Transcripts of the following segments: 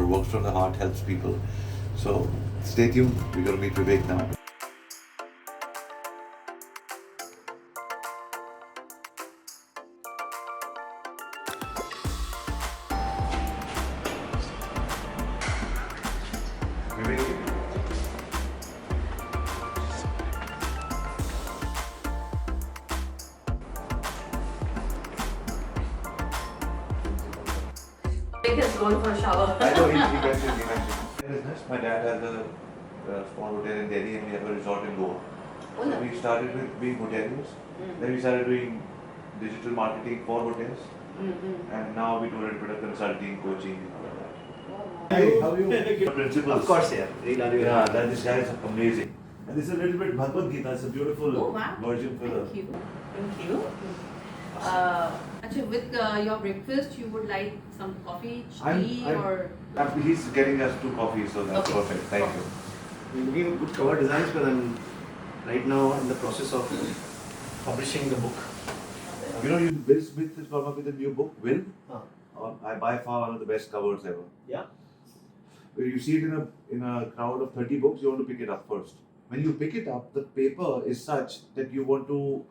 Works from the heart, helps people. So stay tuned. We're going to meet Vivek now. Vivek. Vivek has gone for a shower. I know he mentioned. Business. My dad has a small hotel in Delhi and we have a resort in Goa. Oh, So no. we started with being hoteliers. Then we started doing digital marketing for hotels. And now we do a little bit of consulting, coaching, and all of that. Hey, how are you? Principles. Of course, yeah. Yeah, this guy is amazing. And this is a little bit Bhagavad Gita. It's a beautiful version for Thank you. Thank you. Actually, with your breakfast, you would like some coffee, tea, or? He's getting us 2 coffees, so that's Okay. perfect. Thank you. We're looking at good cover designs, but I'm right now in the process of publishing the book. You know, Will Smith has come up with a new book, Will. Huh. I by far one of the best covers ever. Yeah. Where you see it in a crowd of 30 books, you want to pick it up first. When you pick it up, the paper is such that you want to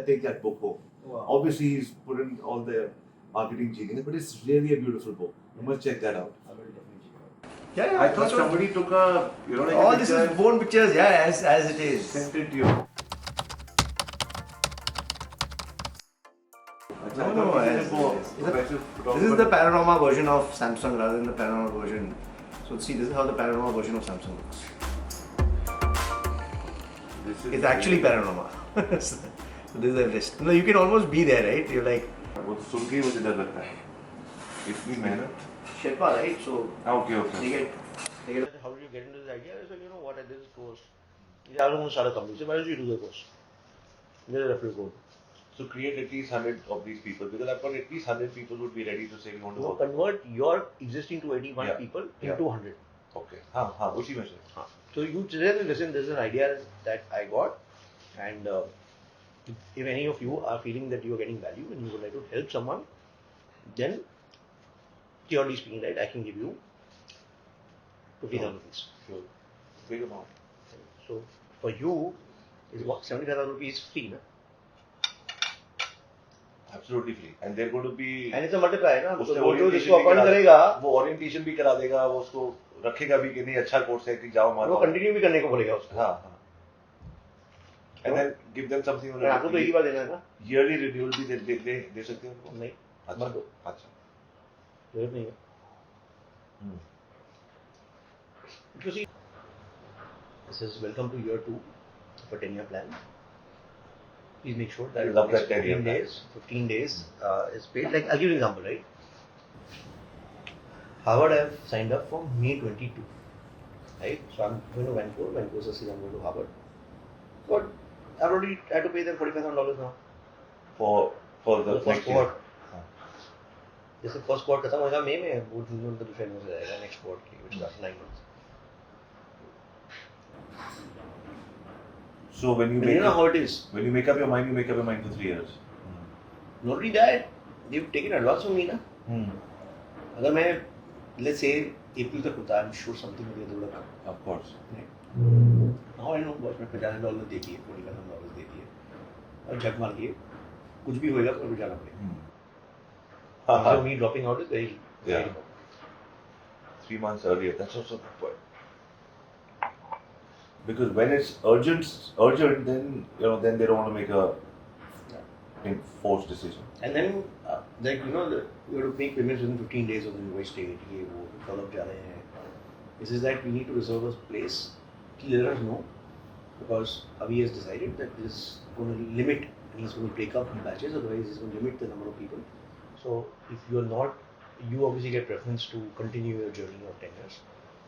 take that book home. Wow. Obviously, he's put in all the marketing genius, but it's really a beautiful book. You must check that out. I will definitely check it out. Yeah, I thought somebody took a, like all a this picture is born pictures, yeah, as it is. sent it to you. No, as it is. This is the panorama version of Samsung rather than the panorama version. So see, this is how the panorama version of Samsung looks. It's actually panorama. So this is Everest. No, you can almost be there, right? You're like वो तो सुन के ही मुझे डर लगता है इतनी मेहनत Sherpa, right? So okay they get. How did you get into this idea? I said, you know what, I did this course. I don't want to start a company. So why don't you do the course? Get a referral code. so create at least 100 of these people because I've got at least 100 people would be ready to say we want to So work convert your existing to 81 Yeah. people Yeah. into 100. okay हाँ उसी में से So you say, listen, there's an idea that I got, and if any of you are feeling that you are getting value and you would like to help someone, then purely speaking, right, I can give you 50,000 rupees. sure big amount So for you, is what 75,000 rupees free, na? absolutely free and they're going to be And it's a multiplier, ना? उससे तो वो जो orientation जिसको भी appoint करा- करेगा, वो ओरिएंटेशन भी करा देगा वो उसको रखेगा भी कि नहीं अच्छा कोर्स है कि जाओ मारो वो कंटिन्यू भी करने को बोलेगा उसको. हाँ हाँ and then give them something और आपको तो एक ही बार देना है ना? yearly renewal भी दे सकते हैं उनको नहीं, अच्छा मत दो. अच्छा जरूरत नहीं है. Because see, this is welcome to year 2 of a 10-year plan. Please make sure that I love that 15 10-year plan. days, 15 days is paid. Like I'll give you an example, right? Harvard, I have signed up for May 22, right? So I'm going to Vancouver. Vancouver says I'm going to Harvard. But I've already had to pay them $45,000 now. for the first next year. cohort. जैसे first court खत्म होगा मई में, वो जून में उनका दूसरा invest हो जाएगा नेक्स्ट कोर्ट की, which lasts 9 months. So when you And make you know how it is. when you make up your mind, you make up your mind for 3 years. Not only that, they've taken advance from me ना. अगर मैं let's say April तक होता, I'm sure something will get developed. Of course. Now I know बस मैं $50,000 दे दिए, $45,000 दे दिए, और झक मार के कुछ भी होएगा तो भी जाना पड़ेगा. So me dropping out is very Yeah. important. 3 months earlier. That's also a good point. Because when it's urgent, then they don't want to make a enforced decision. And then like you have to make payments within 15 days of the invoice date. ये वो follow up जा रहे हैं. This is that we need to reserve a place. Let us know, because Avi has decided that this is going to limit and he's going to break up in batches. Otherwise, he's going to limit the number of people. So if you're not, you obviously get preference to continue your journey of 10 years.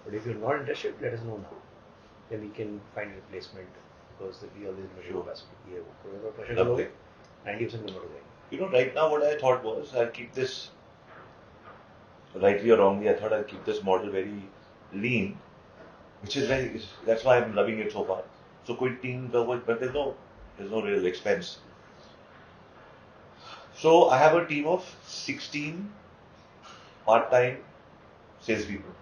But if you're not interested, let us know now. Then we can find a replacement because we always measure capacity. ये वो कोई अगर pressure करोगे 90% कम हो जाएगा. You know, right now what I thought was I'll keep this, rightly or wrongly, I thought I'll keep this model very lean, which is very, that's why I'm loving it so far. So quit team, but there's no real expense. So I have a team of 16 part-time salespeople.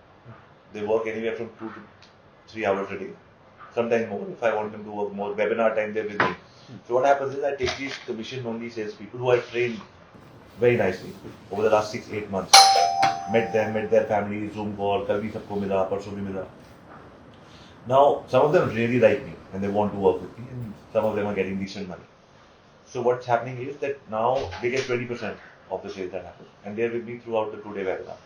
They work anywhere from 2 to 3 hours a day, sometimes more. If I want them to work more, webinar time they're with me. So what happens is I take these commission-only salespeople who I've trained very nicely over the last 6-8 months. Met them, met their families, Zoom call, कल भी सबको मिला, परसों भी मिला. Now some of them really like me and they want to work with me, and some of them are getting decent money. So what's happening is that now they get 20% of the sales that happen, and they're with me throughout the 2-day webinar.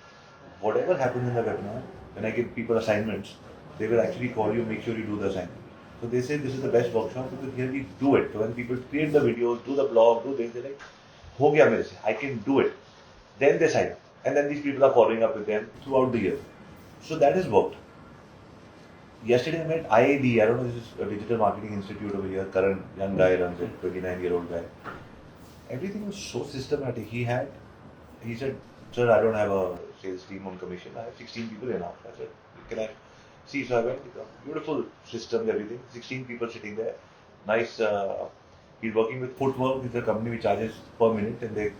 Whatever happens in the webinar, when I give people assignments, they will actually call you, make sure you do the assignment. So they say this is the best workshop because here we do it. So when people create the videos, do the blog, do this, they're like, हो गया मेरे से, I can do it. Then they sign up, and then these people are following up with them throughout the year. So that has worked. Yesterday I met IAD, I don't know, this is a digital marketing institute over here. Karan, young guy runs it, 29-year-old guy. Everything was so systematic. He said, sir, I don't have a sales team on commission. I have 16 people in-house. I said, can I see? So I went, beautiful system, everything. 16 people sitting there. Nice. He's working with Footwork. It's a company which charges per minute and they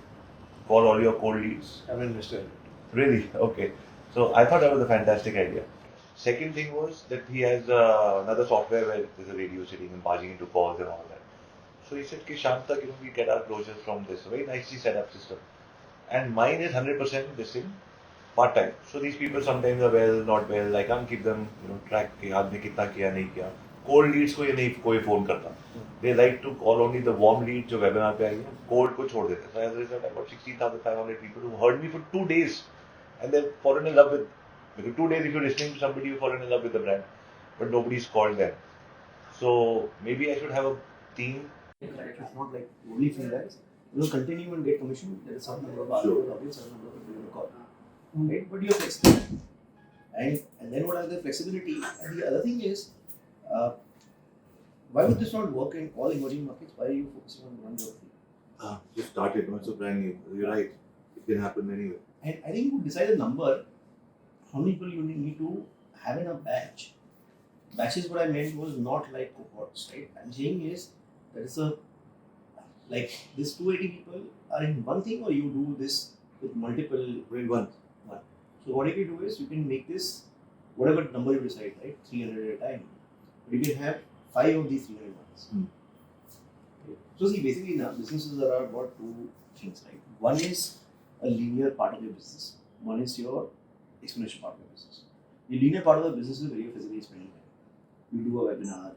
call all your cold leads. I'm an investor. Really? Okay. So I thought that was a fantastic idea. Second thing was that he has another software where there's a radio sitting and barging into calls and all that. So he said, Ki Sham tak, we get our closures from this. Very nicely set up system. And mine is 100% this thing, part-time. So these people sometimes are well, not well. I can't keep them, track कि आदमी कितना किया नहीं किया. Cold leads को ये नहीं कोई phone करता. They like to call only the warm leads जो webinar पे आई है. Cold को छोड़ देते. So as a result, I got 16,500 people who heard me for 2 days, and they've fallen in love with. Because 2 days, if you're listening to somebody, you've fallen in love with the brand, but nobody's called them. So maybe I should have a team. It's not like only freelance. Continue and get commission. There is some number of hours, some number of people call. Right? But you're flexible. And then what are the flexibility? And the other thing is, why would this not work in all emerging markets? Why are you focusing on one geography? Just started, no, it's a brand new. You're right. It can happen anywhere. And I think you decide a number, how many people you need to have in a batch. Batches, what I meant was not like cohorts, right? I'm saying is, there is this 280 people are in one thing, or you do this with multiple. In one. So what you can do is you can make this whatever number you decide, right? 300 at a time. But you can have 5 of these 300 ones. Okay. So see, basically now businesses are about 2 things, right? One is a linear part of your business. One is your exponential part of your business. The linear part of the business is where you're physically spending time. You do a webinar,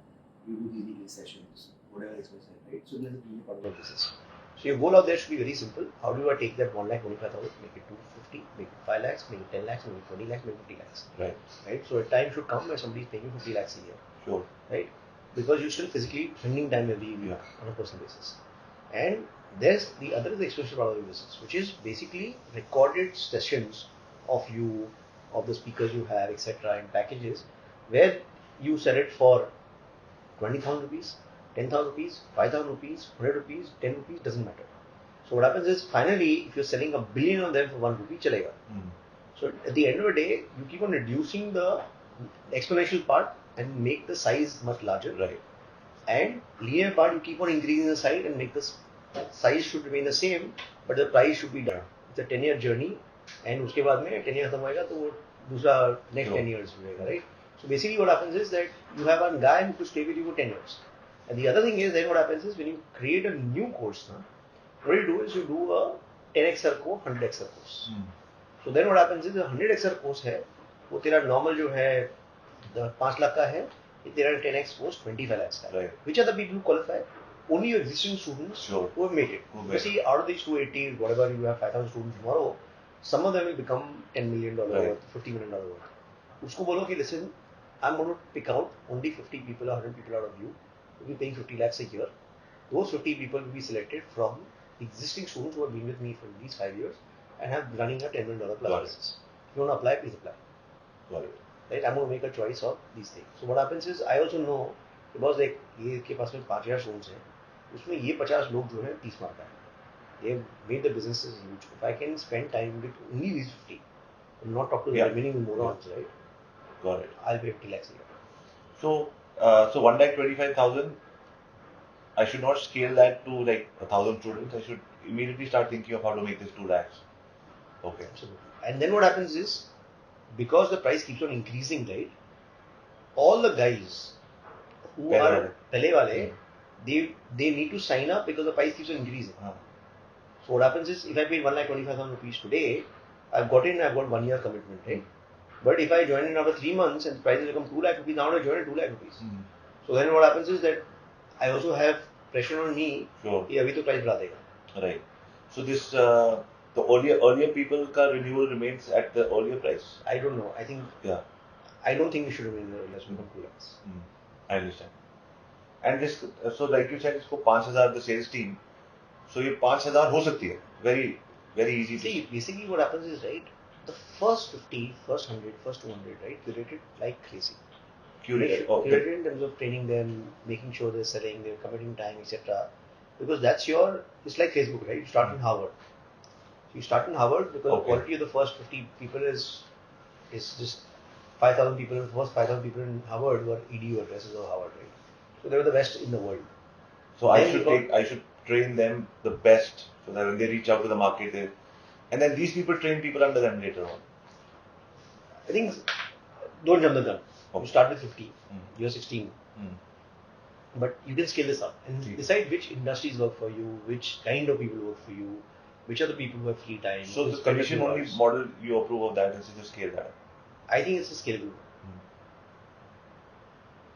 you do these weekly sessions, whatever exercise, right? So there's a linear part of the business. So your goal out there should be very simple. How do I take that 1,25,000, make it 250, make it 5 lakhs, make it 10 lakhs, make it 20 lakhs, make it 50 lakhs. Right. So a time should come where somebody is paying you 50 lakhs a year. Sure. Right. Because you're still physically spending time every week on a personal basis. And there's the other is the exponential part of the business, which is basically recorded sessions of you, of the speakers you have, etc. in packages where you sell it for 20,000 rupees, 10,000 rupees, 5,000 rupees, 100 rupees, 10 rupees, doesn't matter. So what happens is finally, if you're selling a billion of them for 1 rupee, chalega. So at the end of the day, you keep on reducing the exponential part and make the size much larger. Right. And linear part, you keep on increasing the size and make the size should remain the same, but the price should be down. It's a 10-year journey, and उसके बाद में 10 years खत्म होएगा तो वो दूसरा next 10 years होएगा, right? So basically what happens is that you have a guy who could stay with you for 10 years. And the other thing is then what happens is when you create a new course, what you do is you do a 10xer course, 100xer course. So then what happens is the 100xer course है, वो तेरा normal जो है 5 lakh का है, ये तेरा 10x course 25 lakhs का. Right. Which are the people who qualify? Only your existing students who have made it. You see, out of these 280, whatever you have 5,000 students tomorrow, some of them will become $10 million worth, $50 million worth. उसको बोलो कि listen, I'm going to pick out only 50 people or 100 people out of you. Will be paying 50 lakhs a year. Those 50 people will be selected from existing students who have been with me for at least 5 years and have running a $10 million plus business. If you want to apply, please apply. Got it. right? I'm going to make a choice of these things. So what happens is I also know because like ये के पास में 5,000 stones हैं, उसमें ये 50 लोग जो हैं 30 मारता है. They have made the businesses huge. If I can spend time with only these 50, and not talk to the remaining morons, right? Got it. I'll pay 50 lakhs a year. So 1,25,000. I should not scale that to like 1,000 students. I should immediately start thinking of how to make this 2 lakhs. Okay. Absolutely. And then what happens is, because the price keeps on increasing, right? All the guys who are Pele wale, they need to sign up because the price keeps on increasing. So what happens is, if I paid 1,25,000 rupees today, I've got 1 year commitment, right? But if I join in after 3 months and the price will become 2 lakh rupees, now I join at 2 lakh rupees. So then what happens is that I also have pressure on me. Sure. कि अभी तो price बढ़ा देगा. Right. So this the earlier people का renewal remains at the earlier price. I don't know. I think I don't think we should remain there less than 2 lakhs. I understand. And this so like you said, इसको 5,000 the sales team. So ये 5,000 हो सकती है. Very very easy. See, basically what happens is, right, the first 50, first 100, first 200, right, curated like crazy. Curated in terms of training them, making sure they're selling, they're committing time, etc. Because that's it's like Facebook, right? You start in Harvard. So you start in Harvard because the quality of the first 50 people is just 5,000 people. The first 5,000 people in Harvard were EDU addresses of Harvard, right? So they were the best in the world. So I should train them the best so that when they reach out to the market, and then these people train people under them later on. I think don't jump the gun. You start with 50. You're 16. But you can scale this up and decide which industries work for you, which kind of people work for you, which are the people who have free time. So the commission only model, you approve of that and so just scale that? I think it's a scalable.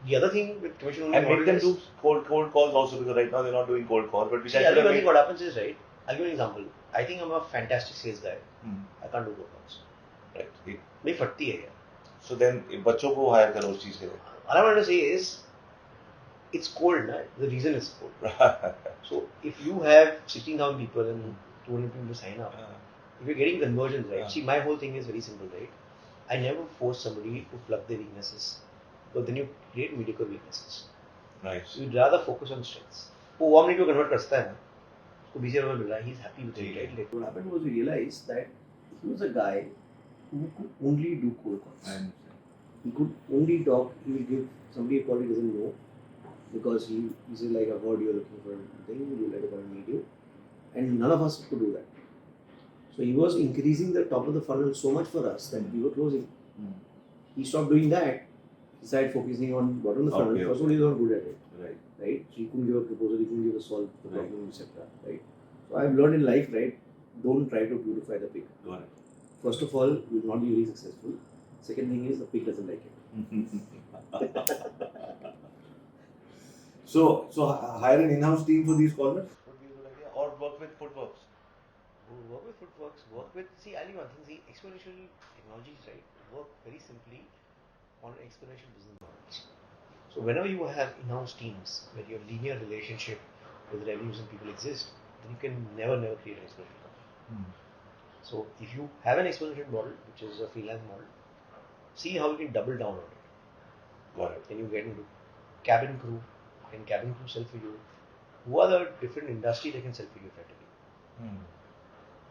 The other thing with commission only and make them do cold calls also, because right now they're not doing cold calls. But which I think what happens is, right, I'll give you an example. I think I'm a fantastic sales guy. I can't do cold calls. Right. मेरी फटती है यार. So then बच्चों को hire करो उस चीज के लिए. All I want to say is, it's cold, na? The reason is cold. So if you have 16,000 people and 200 people to sign up, if you're getting conversions, right? See, my whole thing is very simple, right? I never force somebody to plug their weaknesses, because then you create mediocre weaknesses. Nice. So you'd rather focus on strengths. वो warm को convert करता है ना, उसको 20,000 मिल रहा है, he's happy with it, right? What happened was, we realized that he was a guy who could only do cold calls. He could only talk. He will give somebody a call he doesn't know, because he said, like, I've heard you're looking for a thing, would you like to come and meet you? And none of us could do that. So he was increasing the top of the funnel so much for us that we were closing. He stopped doing that. He started focusing on bottom of the funnel. First of all, he was not good at it. Right? So he couldn't give a proposal, he couldn't give a solve the problem, etc. Right? So I've learned in life, right, don't try to beautify the pig. First of all, you will not be very successful. Second thing is, the pig doesn't like it. So hire an in-house team for these callers? Or work with Footworks? Work with Footworks, see, I'll give one thing, exponential technologies, right, work very simply on exponential business models. So whenever you have in-house teams where your linear relationship with revenues and people exist, then you can never create an exponential model. So if you have an exponential model, which is a freelance model, see how you can double down on it. Got it. Then you get into cabin crew. Can cabin crew sell for you? Who are the different industries that can sell for you effectively?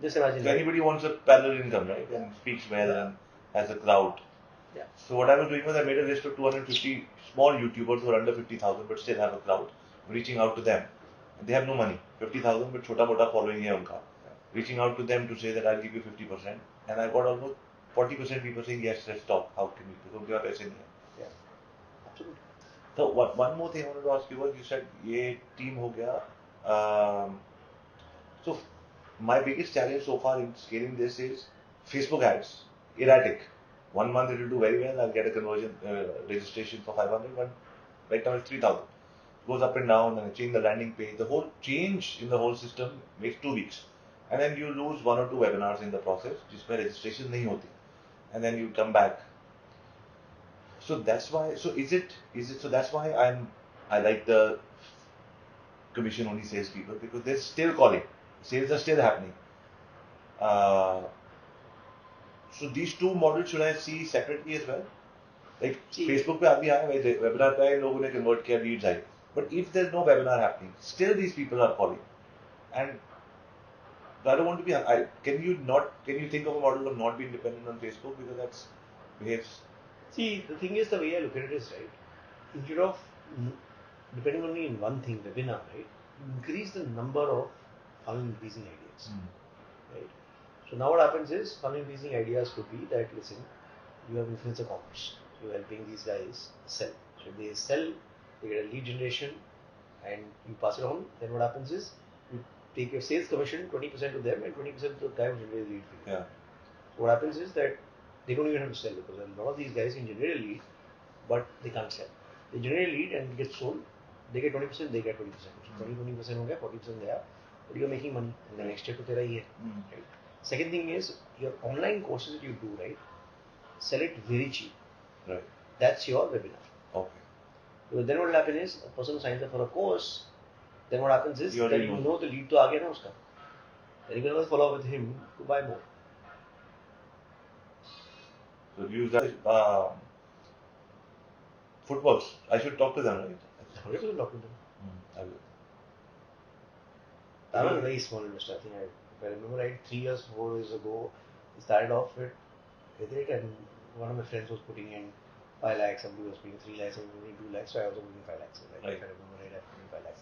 Just imagine. So anybody wants a parallel income, right? And speaks well and has a crowd. Yeah. So what I was doing was, I made a list of 250 small YouTubers who are under 50,000 but still have a crowd. Reaching out to them. And they have no money. 50,000 but chota mota following hai unka. Reaching out to them to say that I'll give you 50%. And I got almost 40% people saying, yes, let's talk. How can we? Because we have paise nahi hai. Yeah. Absolutely. So one more thing I wanted to ask you was, you said ये team हो गया. So my biggest challenge so far in scaling this is Facebook ads, erratic. 1 month it will do very well. I'll get a conversion registration for 500, but right now it's 3,000. Goes up and down, and I change the landing page. The whole change in the whole system makes 2 weeks, and then you lose 1 or 2 webinars in the process, जिसमें registration नहीं होती, and then you come back. So that's why. So is it? So that's why I like the commission only sales people, because they're still calling. Sales are still happening. So these two models should I see separately as well? Like Facebook पे आदमी आया वैसे webinar पे आए लोगों ने convert किया leads आए. But if there's no webinar happening, still these people are calling. And I don't want to be. Can you think of a model of not being dependent on Facebook because that's behaves. See, the thing is, the way I look at it is, right, instead of depending only in one thing, webinar, right, increase the number of funnel increasing ideas, right? So now what happens is, funnel increasing ideas could be that, listen, you have influencer commerce, you're helping these guys sell. So if they sell, they get a lead generation and you pass it on, then what happens is, you take your sales commission, 20% to them and 20% to the guy who generates the lead for you. Yeah. So what happens is that they don't even have to sell because a lot of these guys can generate a lead, but they can't sell. They generate a lead and it gets sold. They get 20%, they get 20%. So 20% हो गया, 40% गया, but you're making money. And the next year तो तेरा ही है, right? Second thing is your online courses that you do, right? Sell it very cheap. Right. That's your webinar. Okay. Because then what will happen is a person who signs up for a course, then what happens is that you know the lead तो आ गया ना उसका. Then you can always follow up with him to buy more. So use that. Footworks. I should talk to them, right? 100% talk to them. I will. I'm a very small investor. I think if I remember right, 3 years, 4 years ago, I started off with it, and one of my friends was putting in 5 lakhs, somebody was putting 3 lakhs, somebody was putting 2 lakhs, so I was putting 5 lakhs. Right. If I remember right, I was putting 5 lakhs.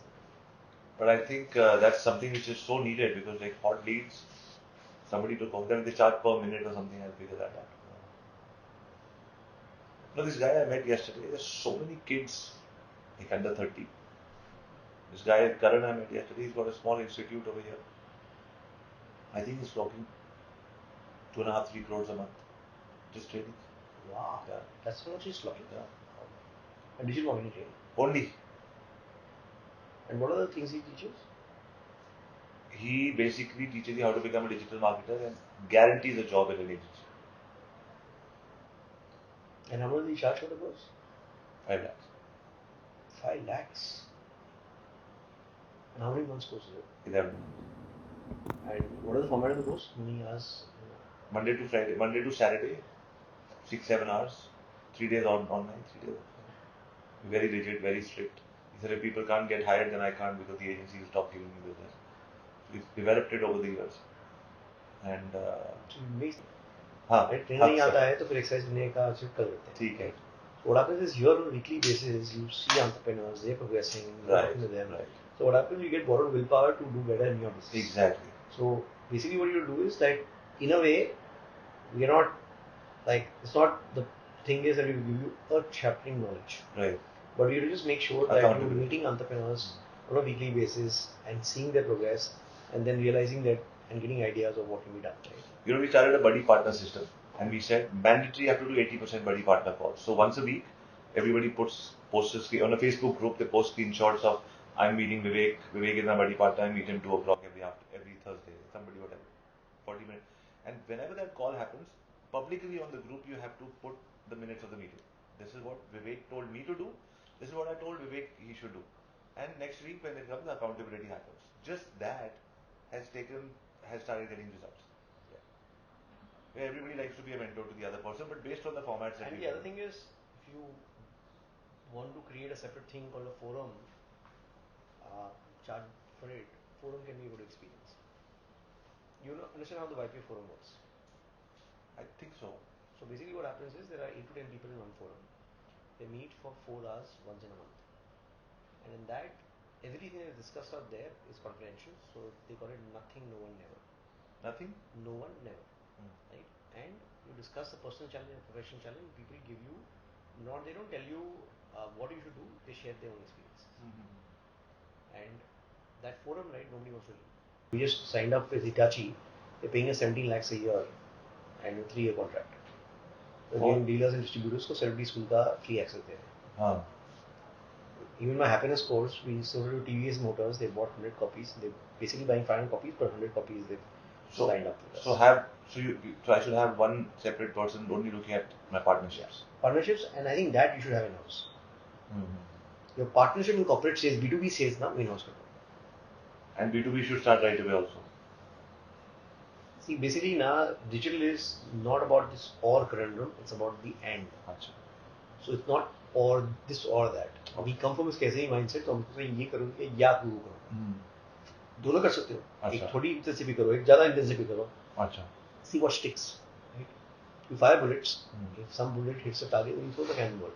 But I think that's something which is so needed because like hot leads, somebody to call them, they charge per minute or something. I'll figure that out. No, this guy I met yesterday, there's so many kids, like under 30. This guy, Karan, I met yesterday, he's got a small institute over here. I think he's talking 2.5, 3 crores a month. Just trading. Wow. Yeah. That's how much he's talking. Yeah. And digital marketing training. Only. And what are the things he teaches? He basically teaches you how to become a digital marketer and guarantees a job at an agency. And how much does he charge for the course? 5 lakhs. 5 lakhs. And how many months course is it? 11. And what is the format of the course? How many hours? Monday to Friday, Monday to Saturday, 6-7 hours, 3 days online, 3 days. Very rigid, very strict. He said if people can't get hired, then I can't because the agency will stop giving me business. So we've developed it over the years. And हाँ, train नहीं आता है तो फिर exercise लेने का shift कर देते हैं. ठीक है. So what happens is here on a weekly basis you see entrepreneurs, they're progressing, you're talking to them. Right. So what happens, you get borrowed willpower to do better in your business. Exactly. So basically what you do is that in a way we are not like, it's not the thing is that we give you earth-shattering knowledge. Right. But we just make sure that you're meeting entrepreneurs on a weekly basis and seeing their progress and then realizing that and getting ideas of what can be done. Right? You know, we started a buddy partner system and we said mandatory you have to do 80% buddy partner calls. So once a week, everybody posts on a Facebook group, they post screenshots of I'm meeting Vivek. Vivek is my buddy partner. I meet him 2 o'clock every Thursday. Somebody, whatever, 40 minutes. And whenever that call happens, publicly on the group, you have to put the minutes of the meeting. This is what Vivek told me to do. This is what I told Vivek he should do. And next week when it comes, accountability happens. Just that has started getting results. Yeah. Everybody likes to be a mentor to the other person, but based on the formats that and the other thing is, if you want to create a separate thing called a forum, charge for it, forum can be a good experience. You understand how the YP forum works? I think so. So basically what happens is there are 8 to 10 people in one forum. They meet for 4 hours once in a month. And in that, everything that is discussed out there is confidential. So they call it nothing, no one, never. Nothing? No one, never. Right? And you discuss the personal challenge and professional challenge. People give you, they don't tell you what you should do. They share their own experiences. And that forum, right, nobody wants to leave. We just signed up with Hitachi. They're paying us 17 lakhs a year and a 3-year contract. Again, dealers and distributors को celebrity school का free access दे रहे हैं. Even my happiness course, we sold to TVS Motors. They bought 100 copies. They're basically buying 500 copies, but 100 copies they've signed up with us. So I should have one separate person only looking at my partnerships. Partnerships, and I think that you should have in-house. Your partnership in corporate sales, B2B sales, now in-house. And B2B should start right away also. See, basically now digital is not about this or conundrum, it's about the end. Achha. So it's not or this or that. We come from a scarcity mindset, तो हमको ये करूँगी या तू करो. दोनों कर सकते हो. एक थोड़ी इंटेंसिव भी करो, एक ज़्यादा इंटेंसिव भी करो. अच्छा. See what sticks. Right? You fire bullets. If some bullet hits the target, you throw the cannonball.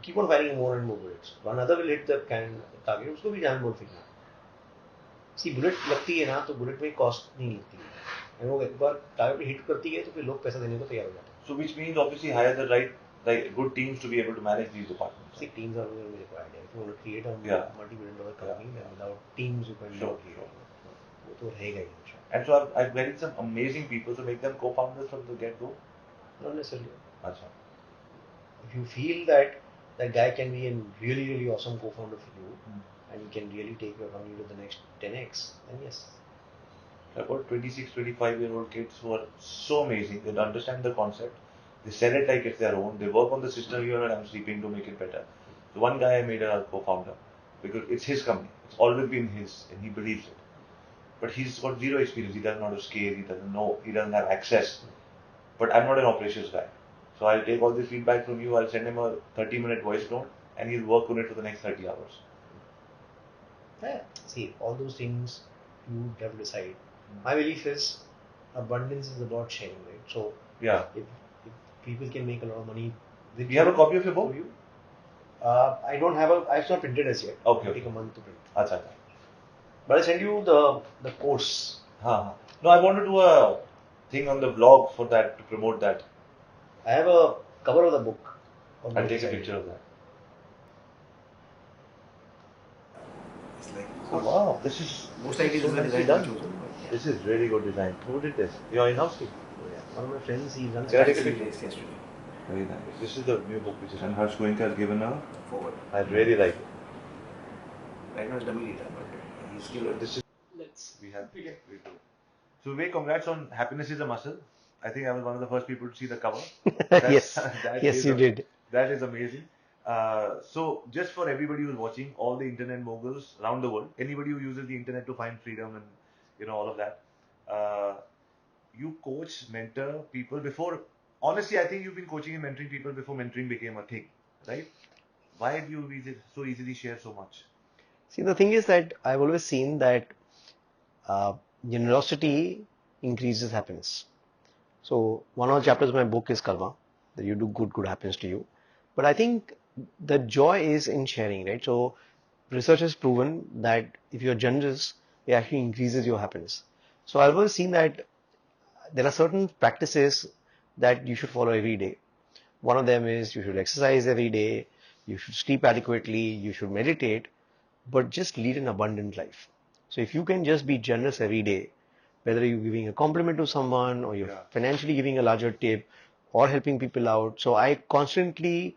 Keep on firing more and more bullets. One other will hit the target. उसको भी cannonball फेंकना. See bullet लगती है ना तो bullet में cost नहीं लगती है. And वो एक बार target hit करती है तो फिर लोग पैसा देने को तैयार हो जाते हैं. So which means obviously hire the right good teams to be able to manage these departments. See, teams are always required. If you want to create a multi-billion-dollar company, then without teams you can not create. वो तो रहेगा ही. And so I've met some amazing people, so make them co-founders from the get-go. Not necessarily. Achha. If you feel that that guy can be a really, really awesome co-founder for you, and he can really take your company to the next 10x, then yes. I've got 26, 25-year-old kids who are so amazing. They understand the concept. They sell it like it's their own. They work on the system here and I'm sleeping to make it better. So one guy I made a co-founder because it's his company. It's always been his and he believes it. But he's got zero experience. He doesn't know how to scale. He doesn't know. He doesn't have access. But I'm not an operations guy. So I'll take all this feedback from you. I'll send him a 30-minute voice note and he'll work on it for the next 30 hours. Yeah. See, all those things you have to decide. My belief is abundance is about sharing, right? So yeah, if people can make a lot of money with you have a copy of your book? I don't have I've not printed as yet. Okay. It'll take a month to print. Achha. But I'll send you the course. No, I want to do a thing on the blog for that, to promote that. I have a cover of the book. I'll take a picture of that. It's like, oh wow, this is most likely so nicely done. This is really good design. Who did this? Your in-house team? Oh, yeah. One of my friends, he runs yesterday. Very nice. This is the new book which is and Harsh Goenka has given a forward. I really like it. Right now it's dummy data, but he's still this is we do. So Vivek, congrats on Happiness is a Muscle. I think I was one of the first people to see the cover. Yes, yes you did. That is amazing. So just for everybody who's watching, all the internet moguls around the world, anybody who uses the internet to find freedom and all of that, you coach, mentor people before. Honestly, I think you've been coaching and mentoring people before mentoring became a thing, right? Why do you so easily share so much? See, the thing is that I've always seen that generosity increases happiness. So one of the chapters of my book is karma, that you do good happens to you. But I think the joy is in sharing, right? So research has proven that if you're generous, it actually increases your happiness. So I've always seen that there are certain practices that you should follow every day. One of them is you should exercise every day, you should sleep adequately, you should meditate, but just lead an abundant life. So if you can just be generous every day, whether you're giving a compliment to someone or you're financially giving a larger tip or helping people out. So I constantly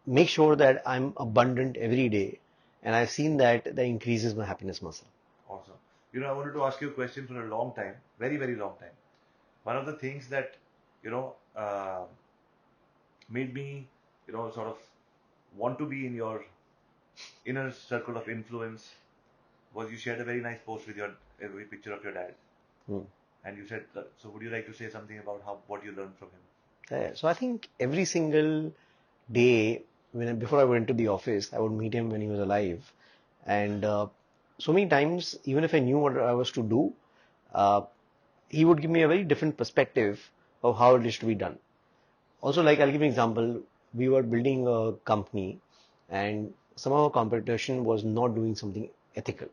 make sure that I'm abundant every day, and I've seen that increases my happiness muscle. Awesome. I wanted to ask you a question for a long time, very, very long time. One of the things that, made me, sort of want to be in your inner circle of influence was you shared a very nice post with a picture of your dad. And you said, so would you like to say something about what you learned from him? So I think every single day, before I went to the office, I would meet him when he was alive. And so many times, even if I knew what I was to do, he would give me a very different perspective of how it is to be done. Also, like I'll give you an example, we were building a company and some of our competition was not doing something ethical.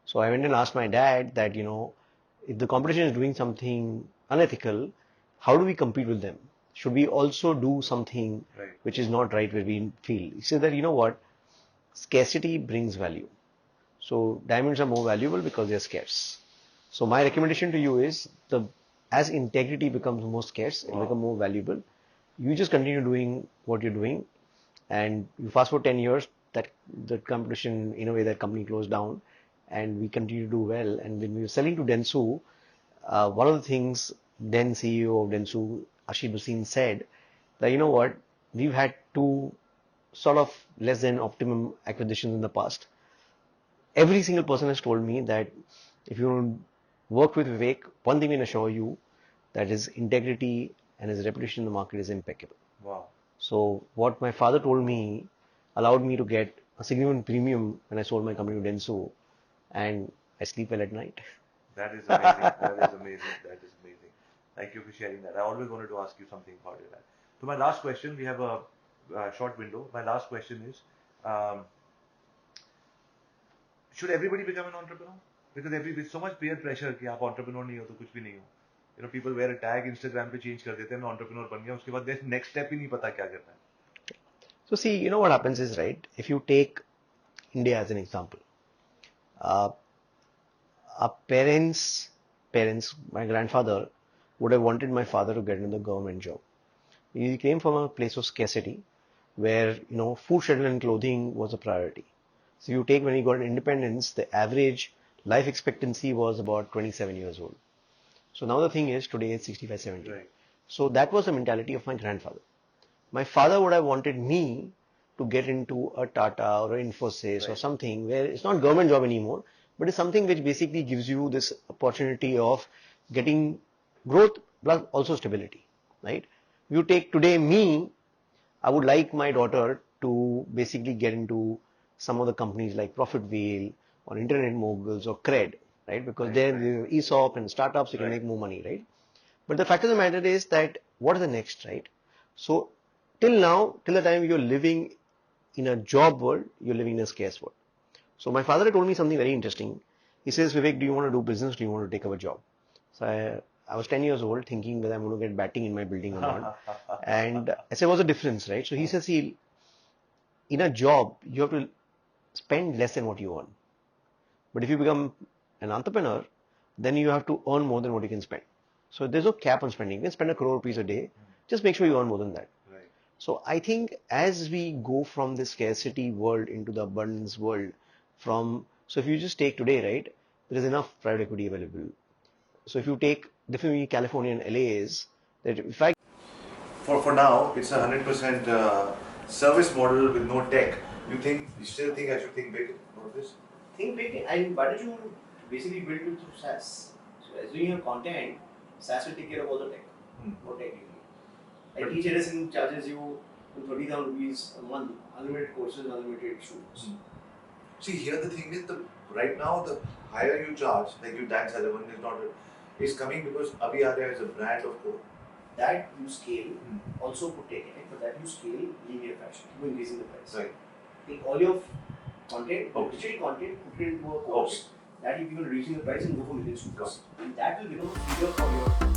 So I went and asked my dad that, if the competition is doing something unethical, how do we compete with them? Should we also do something which is not right where we feel? He said that, scarcity brings value. So diamonds are more valuable because they're scarce. So my recommendation to you is, as integrity becomes more scarce, it will become more valuable. You just continue doing what you're doing, and you fast forward 10 years, that the competition, in a way, that company closed down, and we continue to do well. And when we were selling to Dentsu, one of the things then CEO of Dentsu, Ashit Bhasin, said that, we've had two sort of less than optimum acquisitions in the past. Every single person has told me that if you work with Vivek, one thing I can assure you, that his integrity and his reputation in the market is impeccable. Wow. So what my father told me allowed me to get a significant premium when I sold my company to Denso, and I sleep well at night. That is amazing. That is amazing. That is amazing. Thank you for sharing that. I always wanted to ask you something about that. So my last question, we have a short window. My last question is, um, should everybody become an entrepreneur? Because with so much peer pressure कि आप entrepreneur नहीं हो तो कुछ भी नहीं हो. You know, people wear a tag Instagram पे change कर देते हैं, मैं entrepreneur बन गया. उसके बाद next step ही नहीं पता क्या करना है. So see, you know what happens is, right, if you take India as an example, uh, our parents, my grandfather would have wanted my father to get into the government job. He came from a place of scarcity where, you know, food, shelter and clothing was a priority. So you take when he got independence, the average life expectancy was about 27 years old. So now the thing is, today it's 65, 70. Right. So that was the mentality of my grandfather. My father would have wanted me to get into a Tata or an Infosys or something where it's not government job anymore, but it's something which basically gives you this opportunity of getting growth plus also stability, right? You take today me, I would like my daughter to basically get into some of the companies like ProfitWheel or Internet Moguls or Cred, right? Because they're ESOP and startups, you can make more money, right? But the fact of the matter is that what is the next, right? So till now, till the time you're living in a job world, you're living in a scarce world. So my father told me something very interesting. He says, Vivek, do you want to do business? Do you want to take up a job? So I was 10 years old thinking whether I'm going to get batting in my building or not. And I said, what's the difference, right? So he says, see, in a job, you have to spend less than what you earn. But if you become an entrepreneur, then you have to earn more than what you can spend. So there's no cap on spending. You can spend 1 crore rupees a day. Just make sure you earn more than that. Right. So I think as we go from the scarcity world into the abundance world, so if you just take today, right, there is enough private equity available. So if you take definitely California and LA is that if I For now, it's 100% service model with no tech. You still think I should think big about this? think big, and why don't you basically build it through SaaS? So as doing your content, SaaS will take care of all the tech, more technically. And each edison charges you 30,000 rupees a month, unlimited courses, unlimited students. See, here the thing is, right now the higher you charge, like you Dan Sullivan is coming because Avi Arya is a brand of code. That you scale, also put tech in it, but that you scale linear fashion, keep increasing the price. Right. Take all your content, digital content, put it into a course, that you keep on reducing the price and go for millions of students. And that will become a feeder for your